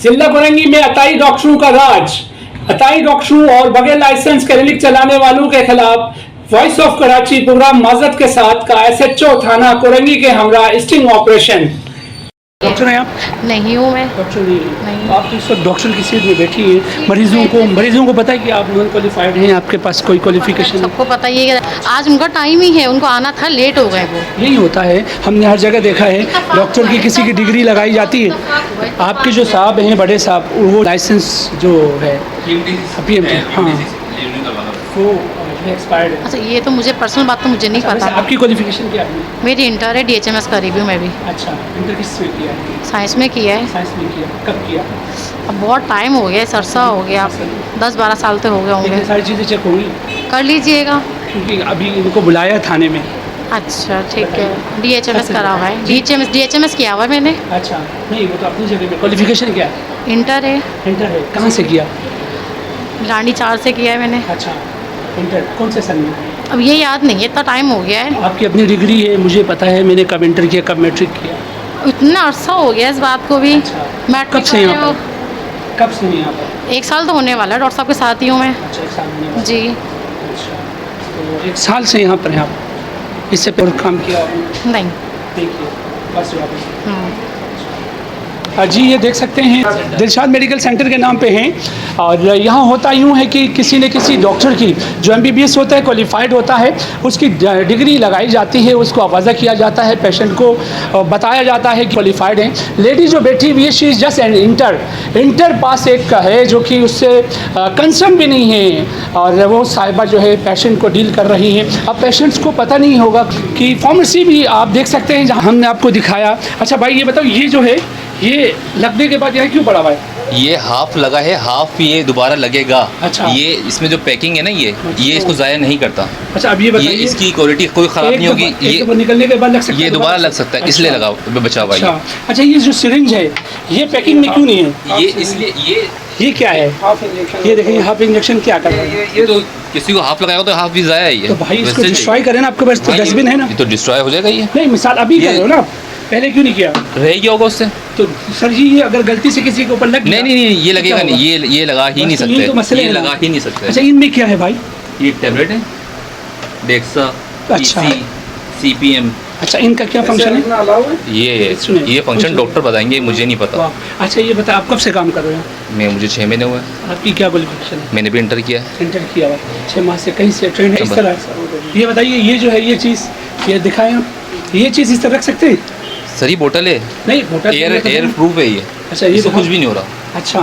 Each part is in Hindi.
जिला कोरंगी में अताई डॉक्टरों का राज। अताई डॉक्टरों और बगैर लाइसेंस क्लिनिक चलाने वालों के खिलाफ वॉइस ऑफ कराची प्रोग्राम माजरत के साथ का एसएचओ थाना कोरंगी के हमरा स्टिंग ऑपरेशन। डॉक्टर हैं आप? नहीं हूँ मैं। डॉक्टर नहीं। आप तो इस वक्त डॉक्टर की सीट में बैठी हैं। मरीजों को पता है कि आप नॉन क्वालिफाइड हैं, आपके पास कोई क्वालिफिकेशन? सबको पता ही है, आज उनका टाइम ही है, उनको आना था, लेट हो गए वो। यही होता है, हमने हर जगह देखा है। डॉक्टर की किसी की डिग्री लगाई जाती है। आपके जो साहब हैं, बड़े साहब, वो लाइसेंस जो है PMT, हाँ, वो एक्सपायर्ड है। अच्छा, ये तो मुझे पर्सनल बात तो मुझे नहीं पता। आपकी क्वालिफिकेशन क्या है? मेरी इंटर है, DHMS कर रही हूँ मैं भी। अच्छा, इंटर किस में किया है? साइंस में किया है। साइंस में किया। कब किया? अब बहुत टाइम हो गया, सरसा हो गया, 10-12 साल तो हो गए होंगे। सारी चीज़ें चेक होंगी, कर लीजिएगा। क्योंकि अभी इनको बुलाया थाने में। अच्छा ठीक है, DHMS करा हुआ है। DHMS किया हुआ है मैंने। अच्छा, नहीं वो तो अपनी जगह में। क्वालिफिकेशन क्या है? इंटर है। इंटर है। कहाँ से किया? लानी 4 से किया है मैंने। अच्छा, इंटर कौन से सन में? अब ये याद नहीं है, इतना टाइम हो गया है। आपकी अपनी डिग्री है, मुझे पता है, मैंने कब इंटर किया, कब मैट्रिक किया। इतना अरसा हो गया इस बात को भी। अच्छा, मैट्रिक कब से यहाँ पर? कब से नहीं यहाँ पर? 1 साल तो होने वाला है, डॉक्टर साहब के साथ ही हूँ मैं। अच्छा, 1 साल होने वाला। जी। अच्छा, तो 1 साल से यहाँ पर हैं आप? इससे पहले काम किया आपने? नहीं। देखिए, बस वापस। जी, ये देख सकते हैं दिलशाद मेडिकल सेंटर के नाम पे हैं। और यहाँ होता यूँ है कि किसी न किसी डॉक्टर की जो MBBS होता है, क्वालिफाइड होता है, उसकी डिग्री लगाई जाती है, उसको आवाज़ा किया जाता है, पेशेंट को बताया जाता है कि क्वालिफाइड हैं। लेडी जो बैठी हुई है, she is just an inter pass एक का है, जो कि उससे कंसर्न भी नहीं है। और वो साहिबा जो है पेशेंट को डील कर रही हैं। अब पेशेंट्स को पता नहीं होगा कि फार्मेसी भी आप देख सकते हैं, जहाँ हमने आपको दिखाया। अच्छा भाई, ये बताओ, ये जो है, ये लगने के बाद यहाँ क्यों पड़ा हुआ है? ये हाफ लगा है, हाफ ये दोबारा लगेगा। अच्छा। ये इसमें जो पैकिंग है ना, ये इसको ज़ाया नहीं करता। अच्छा, अब ये बताइए, ये इसकी क्वालिटी कोई ख़राब नहीं होगी। ये निकलने के बाद लग सकता है, ये दोबारा लग सकता है, इसलिए लगा बचा हुआ है। अच्छा, ये जो सिरिंज है, ये पैकिंग में क्यों नहीं है? ये इसलिए ये क्या है? ये देखिए, हाफ इंजेक्शन क्या कर रहा है? ये तो किसी को हाफ लगाएगा तो हाफ भी ज़ाया ही है। तो भाई इसको डिस्ट्रॉय करें ना, आपके पास तो डस्टबिन है ना। ये तो डिस्ट्रॉय हो जाएगा। ये नहीं, मिसाल अभी कर रहे हो ना, पहले क्यों नहीं किया? रह गया होगा उससे। तो सर जी, ये अगर गलती से किसी के ऊपर लग गया, नहीं, ये लगेगा नहीं, ये लगा ही नहीं सकते। तो मसले ये हैं ना। लगा ही नहीं सकते। अच्छा, इनमें क्या है भाई? ये टैबलेट है, डेक्सा, अच्छा। CPM। अच्छा, इनका क्या फंक्शन है? ये फंक्शन डॉक्टर बताएंगे, मुझे नहीं पता। अच्छा, ये बता, आप कब से काम कर रहे हो? मुझे 6 महीने हुए हैं। आपकी क्या क्वालिफिकेशन है? मैंने भी इंटर किया है। इंटर किया हुआ 6 माह से कहीं से ट्रेंड है इस तरह? ये बताइए, ये जो है, ये चीज़, ये दिखाएं आप, ये चीज़ इस तरह रख सकते हैं? सर, ये बोतल है। नहीं, बोतल एयर प्रूफ है ये। अच्छा, ये तो कुछ भी नहीं हो रहा। अच्छा,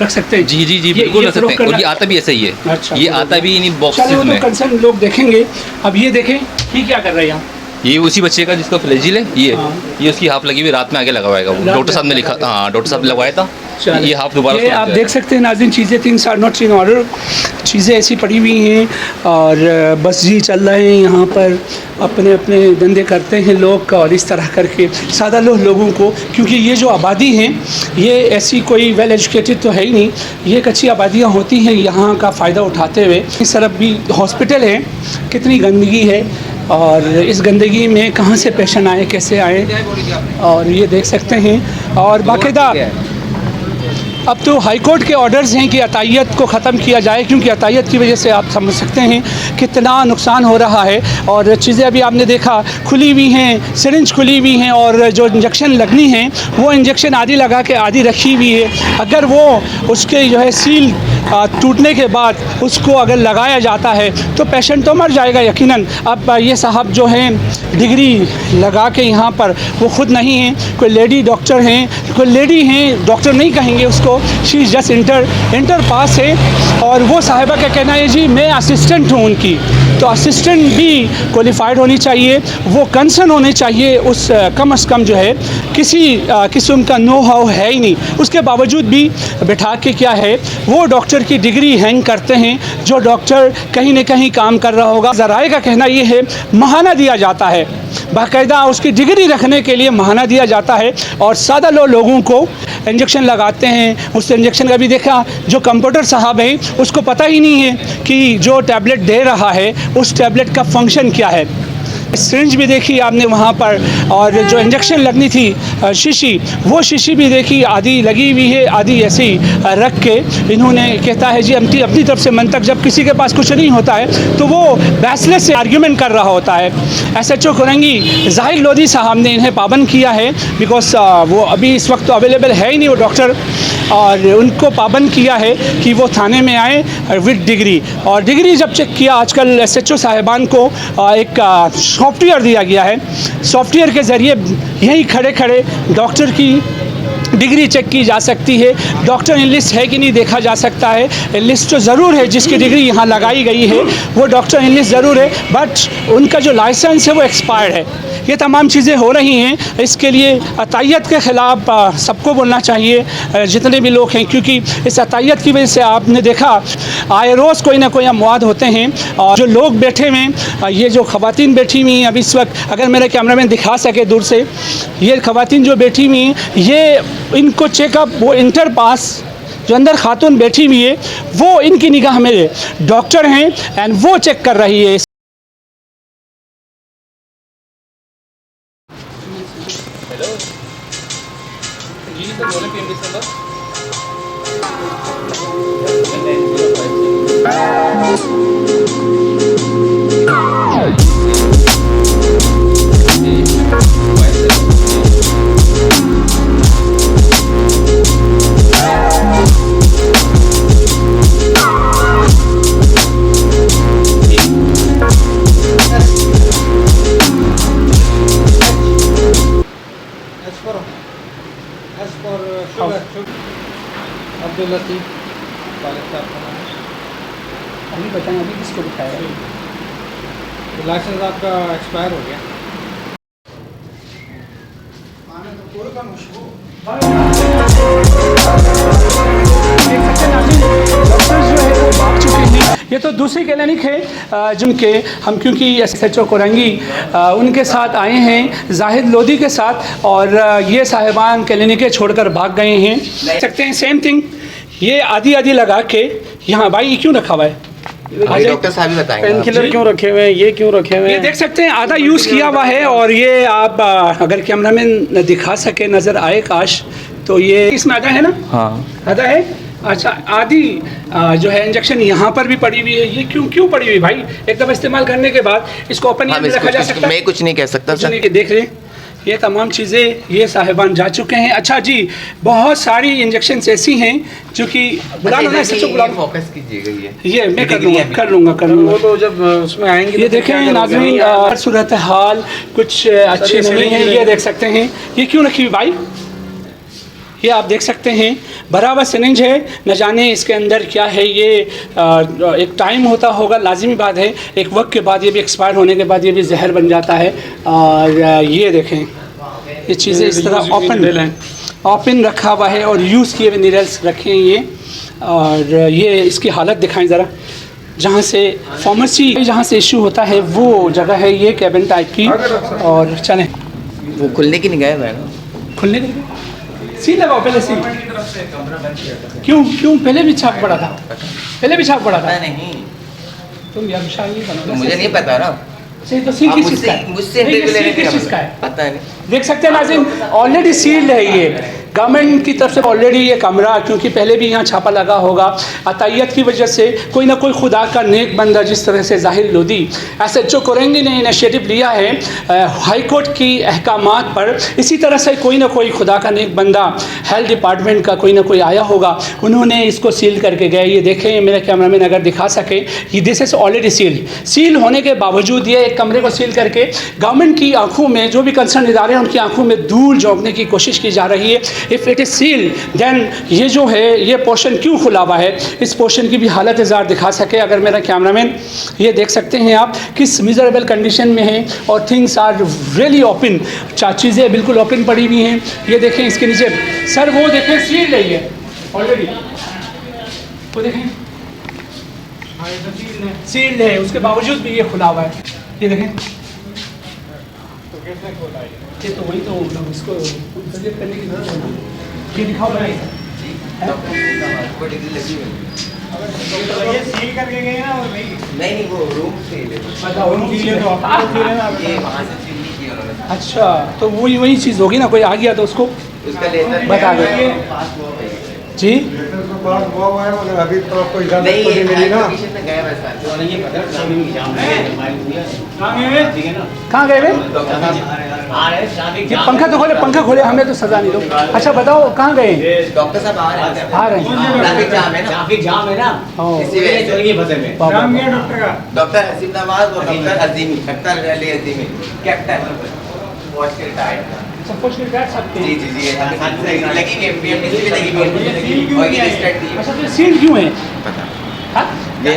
रख सकते हैं? जी, बिल्कुल रख सकते हैं। और ये आता भी ऐसा ही है। अच्छा, ये आता भी इन बॉक्स चलो, में। तो कंसर्न लोग देखेंगे। अब ये देखें, ये क्या कर रहे हैं यहाँ? ये उसी बच्चे का जिसका फ्लैजिल है, ये उसकी हाफ लगी हुई, रात में आगे लगवाएगा वो। डॉक्टर साहब ने लिखा, हाँ, डॉक्टर साहब लगवाया था। ये हाफ दोबारा ये आप देख सकते हैं नाज़रीन, चीज़ें things are not in order. चीज़ें ऐसी पड़ी हुई हैं और बस जी चल रहे हैं यहाँ पर, अपने अपने धंधे करते हैं लोग। और इस तरह करके सादा लोगों को, क्योंकि ये जो आबादी हैं, ये ऐसी कोई वेल एजुकेटेड तो है ही नहीं। ये एक अच्छी आबादियाँ होती हैं, यहाँ का फ़ायदा उठाते हुए। इस तरफ भी हॉस्पिटल है, कितनी गंदगी है, और इस गंदगी में कहाँ से पेशेंट आए, कैसे आए, और ये देख सकते हैं। और बाकायदा अब तो हाई कोर्ट के ऑर्डर्स हैं कि अतायत को ख़त्म किया जाए, क्योंकि अतायत की वजह से आप समझ सकते हैं कितना नुकसान हो रहा है। और चीज़ें अभी आपने देखा खुली हुई हैं, सिरिंज खुली हुई हैं, और जो इंजेक्शन लगनी है वो इंजेक्शन आधी लगा के आधी रखी हुई है। अगर वो उसके जो है सील टूटने के बाद उसको अगर लगाया जाता है तो पेशेंट तो मर जाएगा यकीनन। अब ये साहब जो हैं डिग्री लगा के यहाँ पर, वो ख़ुद नहीं हैं, कोई लेडी डॉक्टर हैं, कोई लेडी हैं, डॉक्टर नहीं कहेंगे उसको, she is just inter pass है। और वो साहिबा का कहना है जी मैं असिस्टेंट हूँ उनकी। तो असिस्टेंट भी क्वालिफाइड होनी चाहिए, वो कंसर्न होने चाहिए, उस कम से कम जो है किसी किस्म का नो हाउ है ही नहीं, उसके बावजूद भी बैठा के क्या है वो डॉक्टर की डिग्री हैंग करते हैं। जो डॉक्टर कहीं न कहीं काम कर रहा होगा, ज़राए का कहना ये है महाना दिया जाता है, बाकायदा उसकी डिग्री रखने के लिए महाना दिया जाता है। और सादा लोगों को इंजेक्शन लगाते हैं। उस इंजेक्शन का भी देखा, जो कंप्यूटर साहब है उसको पता ही नहीं है कि जो टैबलेट दे रहा है उस टैबलेट का फंक्शन क्या है। सिरिंज भी देखी आपने वहाँ पर, और जो इंजेक्शन लगनी थी शीशी, वो शीशी भी देखी, आधी लगी हुई है आधी ऐसे ही रख के इन्होंने कहता है जी अपनी तरफ से मंतक, जब किसी के पास कुछ नहीं होता है तो वो बैचलर से आर्ग्यूमेंट कर रहा होता है। SHO कोरंगी ज़ाहिर लोधी साहब ने इन्हें पाबंद किया है, बिकॉज वो अभी इस वक्त तो अवेलेबल है ही नहीं वो डॉक्टर, और उनको पाबंद किया है कि वो थाने में आए विद डिग्री। और डिग्री जब चेक किया, आजकल SHO साहिबान को एक सॉफ्टवेयर दिया गया है, सॉफ्टवेयर के ज़रिए यहीं खड़े खड़े डॉक्टर की डिग्री चेक की जा सकती है, डॉक्टर इनलिस्ट है कि नहीं देखा जा सकता है। इनलिस्ट तो ज़रूर है, जिसकी डिग्री यहाँ लगाई गई है वो डॉक्टर इनलिस्ट ज़रूर है, बट उनका जो लाइसेंस है वो एक्सपायर्ड है। ये तमाम चीज़ें हो रही हैं, इसके लिए अतायत के ख़िलाफ़ सबको बोलना चाहिए, जितने भी लोग हैं, क्योंकि इस अतायत की वजह से आपने देखा आए रोज़ कोई ना कोई अमवात होते हैं। और जो लोग बैठे हुए हैं, ये जो ख़वातीन बैठी हुई हैं अभी इस वक्त, अगर मेरा कैमरामैन दिखा सके दूर से, ये ख़वातीन जो बैठी हुई हैं, ये इनको चेकअप, वो इंटर पास जो अंदर खातून बैठी हुई है वो इनकी निगाह में डॉक्टर हैं एंड वो चेक कर रही है। अब्दुल लतीफ़ अभी बताएं, अभी किसको दिखाया? लाइसेंस आपका एक्सपायर हो गया। ये तो दूसरी क्लिनिक है जिनके हम, क्योंकि SHO कोरंगी उनके साथ आए हैं जाहिद लोधी के साथ, और ये साहिबान क्लिनिकें छोड़कर भाग गए हैं। देख सकते हैं सेम थिंग, ये आधी आधी लगा के यहाँ, भाई ये क्यों रखा हुआ है? डॉक्टर साहब ही बताएंगे। पेन किलर क्यों रखे हुए हैं, ये क्यों रखे हुए ये हैं? देख सकते हैं आधा यूज़ किया हुआ है, और ये आप अगर कैमरामैन दिखा सके, नज़र आए काश, तो ये इसमें आधा है ना? हाँ आधा है। अच्छा, आधी जो है इंजेक्शन यहाँ पर भी पड़ी हुई है। ये क्यों पड़ी हुई भाई? एक दफ़ा इस्तेमाल करने के बाद इसको ओपन में रखा जा सकता है? मैं कुछ नहीं कह सकता सर। देख रहे हैं ये तमाम चीज़ें ये साहिबान जा चुके हैं। अच्छा जी, बहुत सारी इंजेक्शंस ऐसी हैं जो कि बुला लो ना, फोकस कीजिएगा। ये मैं कर लूँगा। वो तो जब उसमें आएंगे ये देखें नाज़रीन, सूरत हाल कुछ अच्छी नहीं है। ये देख सकते हैं ये क्यों रखी हुई भाई, ये आप देख सकते हैं बराबर सिरिंज है, न जाने इसके अंदर क्या है। ये एक टाइम होता होगा, लाजिमी बात है, एक वक्त के बाद ये भी एक्सपायर होने के बाद ये भी जहर बन जाता है। और ये देखें ये चीज़ें इस तरह ओपन रखा हुआ है, और यूज़ किए हुए निरल्स रखे हैं ये। और ये इसकी हालत दिखाएं ज़रा, जहाँ से फार्मेसी जहाँ से इशू होता है वो जगह है ये कैबिन टाइप की। और चलें, वो खुलने की नहीं गए मैडम, खुलने के सील लगाओ पहले, सील क्यों पहले भी छाप पड़ा था, पहले भी छाप पड़ा था। नहीं तुम यार विशाल नहीं बनो, मुझे नहीं पता ना। सही तो सील किस चीज़ का है? मुझसे किस चीज़ का है पता नहीं। देख सकते हैं नाज़रीन, ऑलरेडी सील्ड है ये गवर्नमेंट की तरफ से ऑलरेडी ये कमरा, क्योंकि पहले भी यहाँ छापा लगा होगा। अतायत की वजह से कोई ना कोई खुदा का नेक बंदा, जिस तरह से ज़ाहिर लोधी SHO कोरंगी ने इनिशिएटिव लिया है हाई कोर्ट की अहकामात पर, इसी तरह से कोई ना कोई खुदा का नेक बंदा हेल्थ डिपार्टमेंट का कोई ना कोई आया होगा, उन्होंने इसको सील करके गए। ये देखें मेरा कैमरामैन अगर दिखा सके, ये दिस इज़ ऑलरेडी सील होने के बावजूद ये एक कमरे को सील करके गवर्नमेंट की आंखों में, जो भी कंसर्न इदारे हैं उनकी आंखों में धूल झोंकने की कोशिश की जा रही है। If it is sealed then ये जो है ये पोर्शन क्यों खुला हुआ है? इस पोर्शन की भी हालत इज़ार दिखा सके अगर मेरा कैमरामैन, ये देख सकते हैं आप किस मिजरेबल कंडीशन में है, और थिंग्स आर रियली ओपन, चीज़ें बिल्कुल ओपन पड़ी हुई हैं। ये देखें इसके नीचे सर, वो देखें सील्ड है ये ऑलरेडी, वो देखें सील्ड है, उसके बावजूद भी ये खुला हुआ है। ये देखें ये तो वही तो इसको करने की जरूरत है ना। ये दिखाओ भाई, ये सील करके गए ना वो भाई नहीं वो रूम से ले बताओ सील तो आपको सील है ना ये वहाँ से सील नहीं किया उन्होंने अच्छा, तो वही चीज़ होगी ना, कोई आ गया तो उसको उसका लेटर बता दो जी। पास हुआ है मगर अभी तो आपको इजाजत नहीं तो नहीं मिली ना एप्लीकेशन में गए वैसा कहाँ गए वे? ये पंखा खोले, हमें तो सजा नहीं दो। अच्छा बताओ कहाँ गए? डॉक्टर साहब आ रहे हैं आ रहे हैं। ट्रैफिक जाम है ना ओ, इसी वजह से नाम क्या डॉक्टर का डॉक्टर हसीम नवाज और doctor Azimi doctor Ali Azimi captain वॉच के रिटायर्ड सब कुछ रिटायर सकते जी हैं। जी जी हमें लगी हुई है बीएमटीसी में लगी हुई है और ये स्टार्ट दी अच्छा, तो सील क्यों है? पता हाँ? ये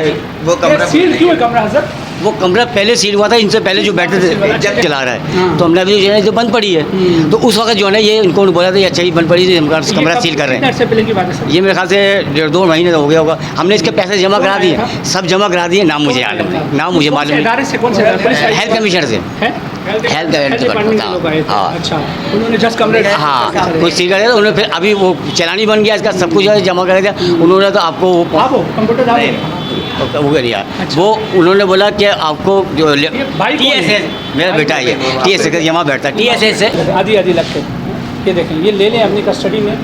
वो ये कमरा सील क्यों है कमरा हजरत? वो कमरा पहले सील हुआ था, इनसे पहले जो बैठे थे जब चला रहा है हाँ। तो हमने अभी जो है जो बंद पड़ी है, तो उस वक्त जो है ना ये इनको बोला था ये अच्छा ही बंद पड़ी थी, हम कमरा सील कर रहे हैं। से पहले की बात है सर? ये मेरे ख्याल से 1.5-2 महीने हो गया होगा। हमने इसके पैसे जमा करा दिए, सब जमा करा दिए, नाम मुझे याद नहीं, नाम मुझे मालूम नहीं। इदारे से कौन से? हेल्थ कमीशन से, हेल्थ हेल्थ डिपार्टमेंट के लोग आए थे। हाँ। अच्छा, उन्होंने जस्ट कमरे हाँ कोई सील कर दिया तो उन्होंने फिर अभी वो चलानी बन गया इसका, सब कुछ जमा करा दिया उन्होंने। तो आपको आप हो कंप्यूटर डाल वो करिए अच्छा। वो उन्होंने बोला कि आपको जो भाई कौन है? TSS मेरा बेटा है, TSS का यहाँ बैठता है, TSS से आधी लगते। ये देखें, ये ले लें अपनी कस्टडी में।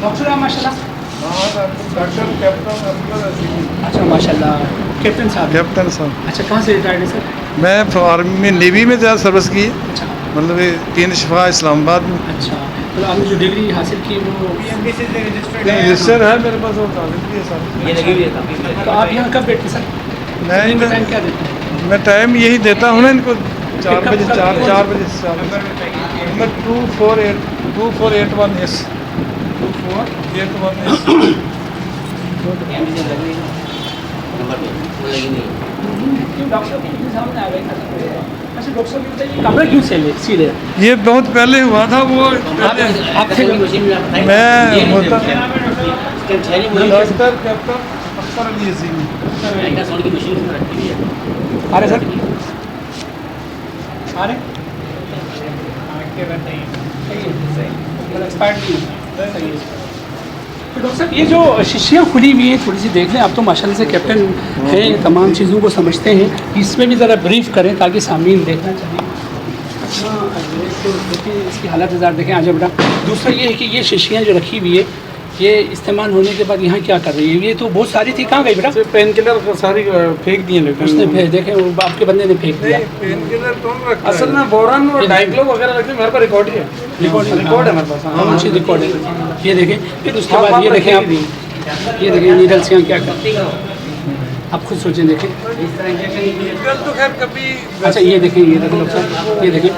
डॉक्टर माशाल्लाह। डॉक्टर कैप्टन अब्दुल अजीम अच्छा माशाल्लाह, कैप्टन साहब। कैप्टन साहब अच्छा, कहाँ से रिटायर्ड है सर? मैं आर्मी में नेवी में ज़्यादा सर्विस की है, अच्छा मतलब ये 3 शफा इस्लामाबाद में अच्छा, तो आपने जो डिग्री हासिल की वो रजिस्टर है मेरे पास और कागज भी है सारे। तो आप यहाँ कब बैठते सर? नहीं दिन का टाइम क्या देते हैं? मैं टाइम यही देता हूँ ना इनको 4 कब- बजे कब- 4 बजे से 4 बजे। Number 2481S 2481S। क्यों डॉक्टर साहब के सामने आ गए? अच्छा डॉक्टर साहब, ये बताइए कमरा क्यों सील है? ये बहुत पहले हुआ था वो आप थे मैं होता डॉक्टर कैप्टन अख्तर अली अजीमी। आ रहे सर? आ रहे? एक्सपायर्ड नहीं है। सही है। तो डॉक्टर साहब, ये जो शीशियाँ खुली हुई हैं थोड़ी सी देख लें। आप तो माशाल्लाह से कैप्टन हैं, तमाम चीज़ों को समझते हैं, इसमें भी ज़रा ब्रीफ करें ताकि सामीन देखना चाहिए। अच्छा, तो देखें इसकी हालत ज़रा देखें। आजा बेटा। दूसरा ये है कि ये शीशियाँ जो रखी हुई है ये इस्तेमाल होने के बाद यहाँ क्या कर रही है? ये तो बहुत सारी थी, कहाँ गई बेटा? पेन किलर सारी फेंक दिए उसने फेंक, देखें वो आपके बंदे ने फेंक दिया। पेन किलर कौन रखता है? असल में बोरन और डाइक्लो वगैरह रखते हैं, मेरे पास रिकॉर्ड ही है। रिकॉर्ड है मेरे पास। कौन सी रिकॉर्ड है? ये देखें। फिर उसके बाद ये देखें आप, ये देखें नीडल्स यहाँ क्या करती है, आप खुद सोचें। देखें निकल तो खैर कभी अच्छा, ये देखें, ये देखें डॉक्टर साहब, ये देखें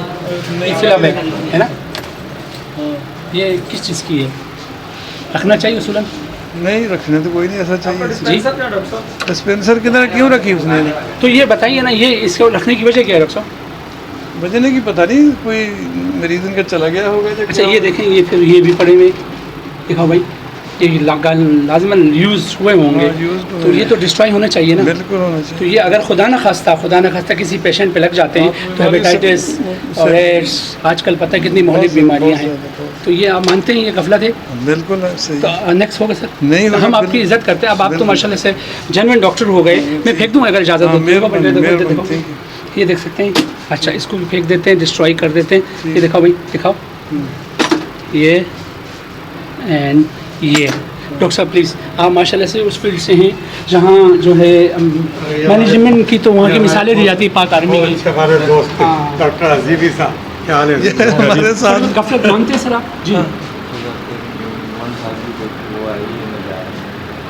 ये फिलअप है ना? ये किस चीज़ की है? रखना चाहिए उसूलन? नहीं रखने तो कोई नहीं ऐसा चाहिए। जी, डिस्पेंसर की तरह क्यों रखी उसने? तो ये बताइए ना, ये इसको रखने की वजह क्या है डॉक्टर साहब? बजने की पता नहीं, कोई मरीज इनका चला गया होगा। अच्छा, ये देखें, ये फिर ये भी पड़े हुए, दिखाओ भाई, ये लाजमन यूज़ हुए होंगे, हाँ, used हुए तो ये हैं। तो डिस्ट्रॉय होना चाहिए ना? बिल्कुल होना तो चाहिए। ये अगर खुदा न खास्ता किसी पेशेंट पे लग जाते हैं हाँ, तो हेपेटाइटिस और एड्स, आजकल पता है कितनी मोहलिक बीमारियां हैं, तो ये आप मानते हैं ये गफलत है? बिल्कुल सही। तो नेक्स्ट होगा सर? नहीं होगा, हम आपकी बिल्कुल। इज्जत करते हैं। अब आप तो बिल्कुल। माशाल्लाह से जेन्युइन डॉक्टर हो गए। मैं फेंक दूँ अगर इजाज़त हाँ, हो? मेहरबानी, देखो, मेहरबानी। ये देख सकते हैं। अच्छा, इसको भी फेंक देते हैं, डिस्ट्रॉय कर देते हैं। ये दिखाओ भाई, दिखाओ ये एंड ये। डॉक्टर साहब प्लीज़, आप माशाल्लाह से उस फील्ड से हैं जहाँ जो है मैनेजमेंट की, तो वहाँ की मिसालें दी जाती है पाक आर्मी की। हमारे दोस्त हाँ। डॉक्टर अजीबी साहब, क्या हाल है? हमारे साथ गफलत मानते हैं सर आप? जी।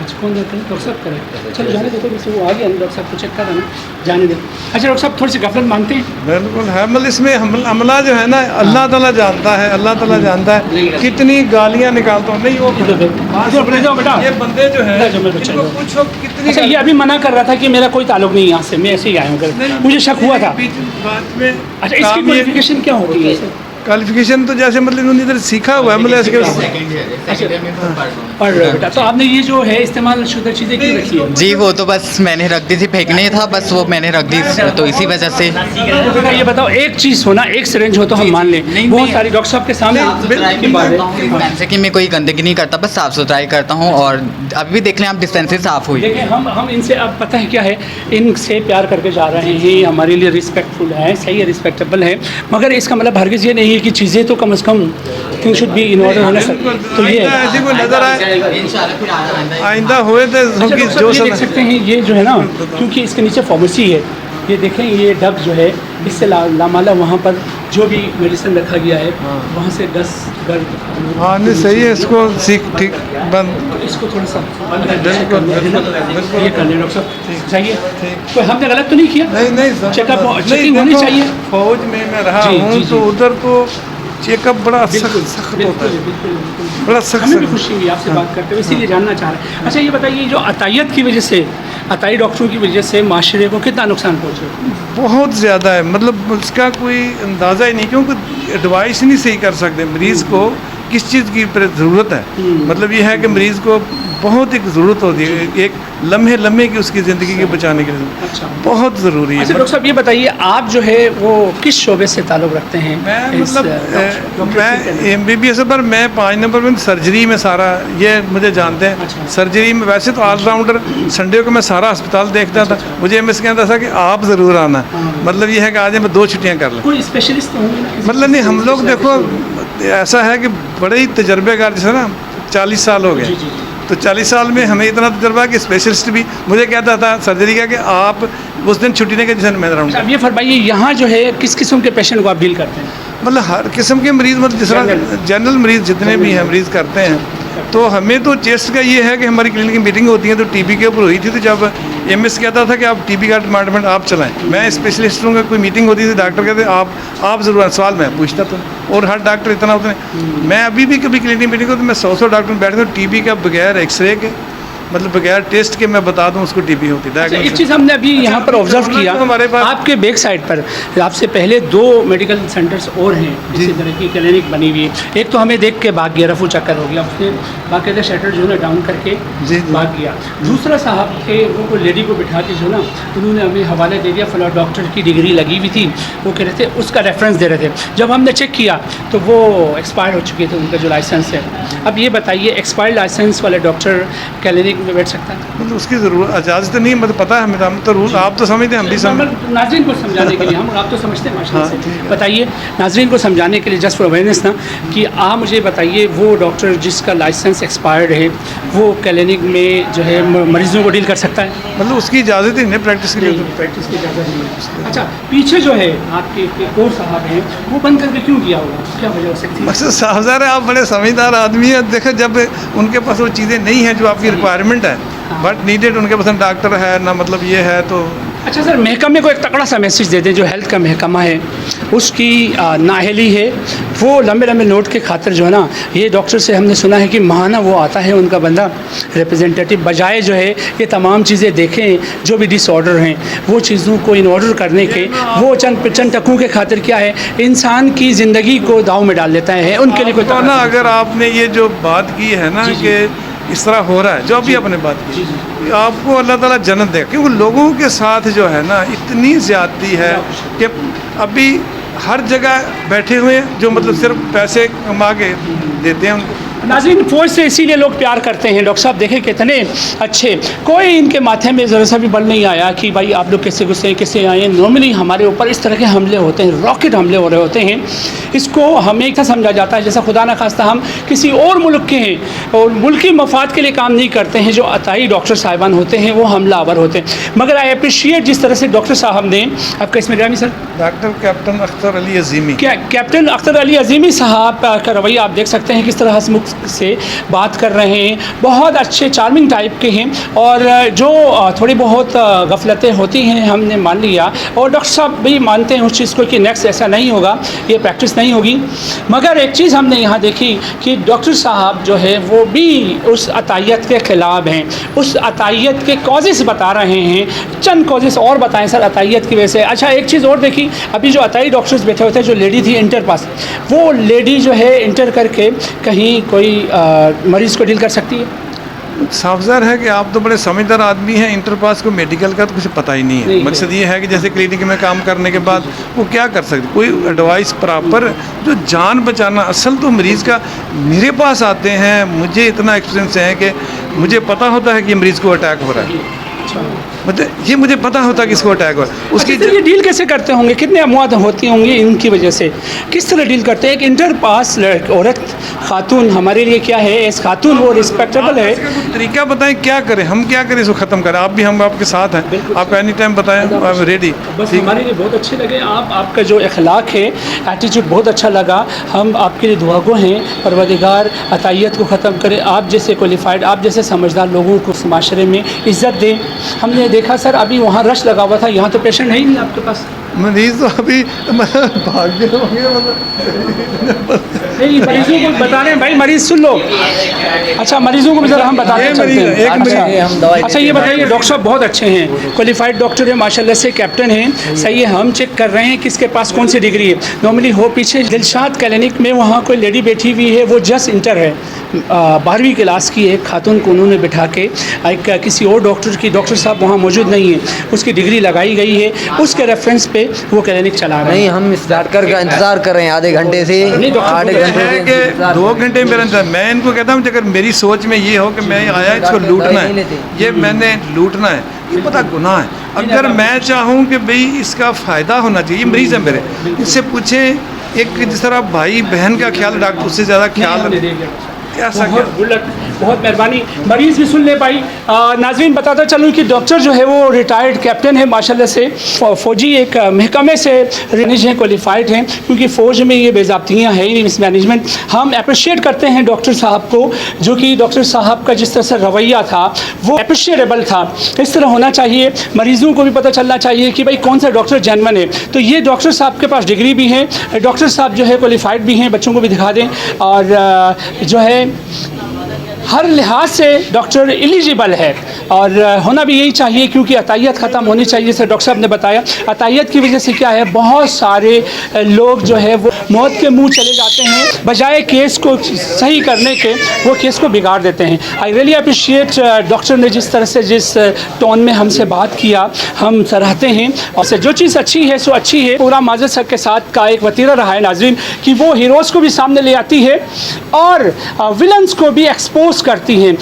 अच्छा, कौन जाते हैं? डॉक्टर साहब करें। चलो जाने देखो, जैसे वो आ गया डॉक्टर साहब को चेक करा ना, जाने दो। अच्छा डॉक्टर साहब, थोड़ी सी गफलत मानते हैं? बिल्कुल है, मतलब इसमें हमला जो है ना अल्लाह ताला जानता है, अल्लाह ताला जानता है कितनी गालियाँ निकालता हूँ। नहीं वो इधर जाओ बेटा। ये बंदे जो है इधर जाओ मेरे बच्चे, इनको इधर। पूछो कितनी अच्छा, ये अभी मना कर रहा था कि मेरा कोई ताल्लुक नहीं है यहाँ से, मैं ऐसे ही आया हूँ। मुझे शक हुआ था। बीच बात में अच्छा, इसकी काम ये- क्वालिफिकेशन क्या होती है सर? क्वालिफिकेशन तो जैसे मतलब उन्होंने इधर सीखा हुआ है मतलब इसके और बेटा तो आपने ये जो है इस्तेमाल शुदा चीज़ें क्यों रखी है? जी वो तो बस मैंने रख दी थी, फेंकने था बस, वो मैंने रख दी तो इसी वजह से। तो बेटा ये बताओ, एक चीज़ हो ना, एक सिरिंज हो तो हम मान लें, बहुत सारी डॉक्टर साहब के सामने की बात है। जैसे कि मैं कोई गंदगी नहीं करता, बस साफ़ सुथराई करता हूँ। और अभी भी देख लें आप, डिस्पेंसरी साफ़ हुई। देखिए हम इनसे अब पता है क्या है, इनसे प्यार करके जा रहे हैं, हमारे लिए रिस्पेक्टफुल है, सही है, रिस्पेक्टेबल है, मगर इसका मतलब हरगिज़ ये नहीं है कि चीज़ें तो कम से कम thing should be in order होना सर। तो ये ऐसी कोई नजर आए आइंदा हुए तो अच्छा, उनकी डॉक्टर जो साहब, ये देख सकते हैं ये जो है ना, क्योंकि इसके नीचे फार्मेसी है, ये देखें ये डग जो है, इससे लामाला वहाँ पर जो भी मेडिसिन रखा गया है वहाँ से 10 गर्द। हाँ नहीं सही है, इसको सीख ठीक बंद, इसको थोड़ा सा बिल्कुल बिल्कुल ये कर लें डॉक्टर साहब, चाहिए कोई हमने गलत तो नहीं किया? नहीं चेकअप नहीं, चेकिंग होनी देखो, चाहिए। फौज में मैं रहा जी, हूँ जी, तो जी। उधर तो चेकअप बड़ा सख्त होता है, बड़ा सख्त। हमें भी खुशी हुई आपसे बात करते हुए, इसीलिए जानना चाह रहे हैं। अच्छा ये बताइए, जो अतायत की वजह से, अताई डॉक्टरों की वजह से माशरे को कितना नुकसान पहुँचे? बहुत ज़्यादा है, मतलब उसका कोई अंदाज़ा ही नहीं, क्योंकि एडवाइस नहीं सही कर सकते मरीज़ को किस चीज़ की ज़रूरत है। मतलब ये है कि मरीज़ को बहुत एक ज़रूरत होती है, एक लम्हे की उसकी ज़िंदगी के बचाने के लिए अच्छा, बहुत ज़रूरी है। अच्छा डॉक्टर साहब ये बताइए, आप जो है वो किस शोबे से ताल्लुक़ रखते हैं? मैं इस, मतलब मैं MBBS पर, मैं 5 नंबर में सर्जरी में सारा, ये मुझे जानते हैं। अच्छा। सर्जरी में वैसे तो ऑलराउंडर, संडे को मैं सारा अस्पताल देखता था। मुझे MS कहता था कि आप ज़रूर आना, मतलब ये है कि आज मैं 2 छुट्टियाँ कर लूँ। कोई स्पेशलिस्ट तो होंगे ना? मतलब नहीं, हम लोग देखो ऐसा है कि बड़े ही तजर्बेकार, जैसे ना 40 साल हो गए, तो 40 साल में हमें इतना तजर्बा है कि स्पेशलिस्ट भी मुझे कहता था सर्जरी का कि आप उस दिन छुट्टी नहीं, के जिस दिन मैं रहूँगा। अब ये फरमाइए, यहाँ जो है किस किस्म के पेशेंट को आप डील करते हैं? मतलब हर किस्म के मरीज़, मतलब जिस तरह जनरल मरीज़ जितने भी हैं मरीज़ करते हैं। तो हमें तो चेस्ट का ये है कि हमारी क्लिनिक की मीटिंग होती है तो TB के ऊपर हुई थी, तो जब MS कहता था कि आप TB का डिपार्टमेंट आप चलाएं, मैं स्पेशलिस्टों का कोई मीटिंग होती थी, डॉक्टर कहते आप ज़रूर, सवाल मैं पूछता था, और हर डॉक्टर इतना उतने। मैं अभी भी कभी क्लिनिक मीटिंग होती, मैं 100 डॉक्टर बैठता हूँ, TB का बगैर एक्सरे के, मतलब बगैर टेस्ट के मैं बता दूं उसको TB होती है। अच्छा, एक चीज़ हमने अभी यहाँ पर ऑब्जर्व किया, हमारे पास आपके बैक साइड पर आपसे पहले 2 मेडिकल सेंटर्स और हैं इसी तरह की क्लिनिक बनी हुई है। एक तो हमें देख के भाग गया, रफू चक्कर हो गया, उसने बाकायदा शटर जो है ना डाउन करके जी। भाग गया। दूसरा साहब थे, वो कोई लेडी को बिठा के जो ना, उन्होंने हमें हवाला दे दिया, फला डॉक्टर की डिग्री लगी हुई थी, वो कह रहे थे उसका रेफरेंस दे रहे थे। जब हमने चेक किया तो वो एक्सपायर हो चुके थे, उनका जो लाइसेंस है। अब ये बताइए, एक्सपायर्ड लाइसेंस वाले डॉक्टर क्लिनिक में बैठ सकता है? मतलब उसकी ज़रूरत इजाज़त नहीं, मतलब पता है हमें, हम तो रूल आप तो समझते हैं, हम भी समझ। नाजरीन को समझाने के लिए, हम आप तो समझते हैं माशाल्लाह से, बताइए नाजरीन को समझाने के लिए, जस्ट फॉर अवेयरनेस ना, कि आप मुझे बताइए वो डॉक्टर जिसका लाइसेंस एक्सपायर्ड है वो क्लिनिक में जो है मरीजों को डील कर सकता है? मतलब उसकी इजाज़त ही नहीं प्रैक्टिस के लिए। प्रैक्टिस की इजाज़त नहीं है। अच्छा, पीछे जो है आपके कोर साहब हैं, वो बंद करके क्यों दिया होगा, क्या वजह हो सकती है? मकसद साहब है, आप बड़े समझदार आदमी हैं। देखो जब उनके पास वो चीज़ें नहीं हैं जो आपकी रिक्वायरमेंट है, बट नीडेड, उनके पास डॉक्टर है ना, मतलब ये है तो। अच्छा सर, महकमे को एक तगड़ा सा मैसेज दे दें, जो हेल्थ का महकमा है उसकी नाअहली है, वो लंबे लंबे नोट के खातिर जो है ना, ये डॉक्टर से हमने सुना है कि माहाना वो आता है उनका बंदा रिप्रेजेंटेटिव, बजाय जो है ये तमाम चीज़ें देखें जो भी डिसऑर्डर हैं, वो चीज़ों को इन ऑर्डर करने के, वो चंद टकों के खातिर क्या है इंसान की ज़िंदगी को दाव में डाल लेता है। उनके लिए कोई तो ना, अगर आपने ये जो बात की है ना कि इस तरह हो रहा है, जो अभी आपने बात की, आपको अल्लाह ताला जन्नत दे, क्योंकि लोगों के साथ जो है ना इतनी ज़्यादती है कि अभी हर जगह बैठे हुए हैं जो मतलब सिर्फ पैसे कमा के देते हैं उनको। नाज़रीन, फ़ौज से इसीलिए लोग प्यार करते हैं। डॉक्टर साहब देखें कितने अच्छे, कोई इनके माथे में ज़रा सा भी बल नहीं आया कि भाई आप लोग कैसे गुस्से हैं, कैसे आए हैं। नॉर्मली हमारे ऊपर इस तरह के हमले होते हैं, रॉकेट हमले हो रहे होते हैं, इसको हमें क्या समझा जाता है जैसा खुदा न खास्ता हम किसी और मुल्क के हैं और मुल्की मफाद के लिए काम नहीं करते हैं। जो अताई डॉक्टर साहिबान होते हैं वो हमलावर होते हैं। मगर आई अप्रिशिएट जिस तरह से डॉक्टर साहब ने, आपका इसमें ग्रामी sir, doctor captain Akhtar Ali Azimi, captain Akhtar Ali Azimi साहब का रवैया आप देख सकते हैं किस तरह हंसमुख से बात कर रहे हैं, बहुत अच्छे चार्मिंग टाइप के हैं और जो थोड़ी बहुत गफलतें होती हैं हमने मान लिया और डॉक्टर साहब भी मानते हैं उस चीज़ को कि नेक्स्ट ऐसा नहीं होगा, ये प्रैक्टिस नहीं होगी। मगर एक चीज़ हमने यहाँ देखी कि डॉक्टर साहब जो है वो भी उस अतायत के ख़िलाफ़ हैं, उस अतायत के कॉजेस बता रहे हैं। चंद कॉजेस और बताएं सर अतायत की वजह से। अच्छा एक चीज़ और देखी, अभी जो अताई डॉक्टर्स बैठे हुए थे, जो लेडी थी इंटर पास, वो लेडी जो है इंटर करके कहीं कोई मरीज़ को डील कर सकती है? साफजार है कि आप तो बड़े समझदार आदमी हैं, इंटर पास को मेडिकल का तो कुछ पता ही नहीं है। मकसद ये है कि जैसे क्लिनिक में काम करने के बाद वो क्या कर सकते, कोई एडवाइस प्रॉपर जो जान बचाना। असल तो मरीज़ का मेरे पास आते हैं, मुझे इतना एक्सपीरियंस है कि मुझे पता होता है कि मरीज़ को अटैक हो रहा है, मतलब ये मुझे पता होता है कि इसको अटैक हो रहा है। उसकी ये डील कैसे करते होंगे, कितने अमवात होती होंगी इनकी वजह से, किस तरह डील करते हैं? एक इंटर पास औरत खातून हमारे लिए क्या है, इस खातून वो रिस्पेक्टेबल है। इसका कुछ तरीका बताएं, क्या करें, हम क्या करें इसको ख़त्म करें? आप भी, हम आपके साथ हैं, आप एनी टाइम बताएं, आई एम रेडी। बस हमारे लिए बहुत अच्छे लगे आपका जो अखलाक है, एटीट्यूड बहुत अच्छा लगा। हम आपके लिए दुआगो हैं, परवरदिगार अतायत को ख़त्म करे, आप जैसे क्वालिफाइड, आप जैसे समझदार लोगों को इस माशरे में इज़्ज़त दें। हमने देखा सर अभी वहाँ रश लगा हुआ था, यहाँ तो पेशेंट है ही नहीं आपके पास। मरीज़ तो अभी भाग गए होंगे, नहीं मरीजों को बता रहे हैं भाई, मरीज़ सुन लो। अच्छा मरीजों को भी ज़रा हम बताते हैं, चलते हैं। अच्छा ये बताइए, डॉक्टर साहब बहुत अच्छे हैं, क्वालिफाइड डॉक्टर है माशाल्लाह से, कैप्टन हैं, सही है। हम चेक कर रहे हैं किसके पास कौन सी डिग्री है। नॉर्मली हो पीछे दिलशाद क्लिनिक में वहाँ कोई लेडी बैठी हुई है, वो जस्ट इंटर है, 12वीं क्लास की एक खातून को उन्होंने बिठा के एक किसी और डॉक्टर की, डॉक्टर साहब वहाँ मौजूद नहीं है, उसकी डिग्री लगाई गई है, उसके रेफरेंस पे वो क्लिनिक चला रहे हैं। नहीं, हम इस डॉक्टर का इंतज़ार कर रहे हैं आधे घंटे से, आधे घंटे है कि 2 घंटे मेरा इंतजार। मैं इनको कहता हूँ अगर मेरी सोच में ये हो कि मैं आया इसको लूटना है, ये मैंने लूटना है, ये पता गुनाह है। अगर मैं चाहूँ कि भाई इसका फ़ायदा होना चाहिए, मरीज़ है मेरे, इससे पूछें एक जिस तरह भाई बहन का ख्याल डॉक्टर उससे ज़्यादा ख्याल ऐसा क्या। बहुत मेहरबानी, मरीज़ भी सुन ले भाई। नाज़रीन बताता चलूँ कि डॉक्टर जो है वो रिटायर्ड कैप्टन है माशाल्लाह से, फ़ौजी एक महकमे से रेंज हैं, क्वालिफाइड हैं, क्योंकि फ़ौज में ये बेज़ाब्तियाँ हैं, मिसमैनेजमेंट। हम अप्रिशिएट करते हैं डॉक्टर साहब को, जो कि डॉक्टर साहब का जिस तरह से रवैया था वो अप्रिशिएटेबल था। इस तरह होना चाहिए, मरीज़ों को भी पता चलना चाहिए कि भाई कौन सा डॉक्टर जेन्युइन है। तो ये डॉक्टर साहब के पास डिग्री भी है, डॉक्टर साहब जो है क्वालिफाइड भी हैं, बच्चों को भी दिखा दें, और जो है हर लिहाज से डॉक्टर एलिजिबल है और होना भी यही चाहिए, क्योंकि अतायत ख़त्म होनी चाहिए। जैसे डॉक्टर साहब ने बताया, अतायत की वजह से क्या है, बहुत सारे लोग जो है वो मौत के मुंह चले जाते हैं, बजाय केस को सही करने के वो केस को बिगाड़ देते हैं। आई रियली अप्रिशिएट डॉक्टर ने जिस तरह से, जिस टोन में हमसे बात किया, हम सराहते हैं। और जो चीज़ अच्छी है सो अच्छी है। प्रोग्राम माजिद साहब के साथ का एक वतीरा रहा है नाज़रीन, कि वो हीरोज़ को भी सामने ले आती है और विलन्स को भी एक्सपोज करती हैं।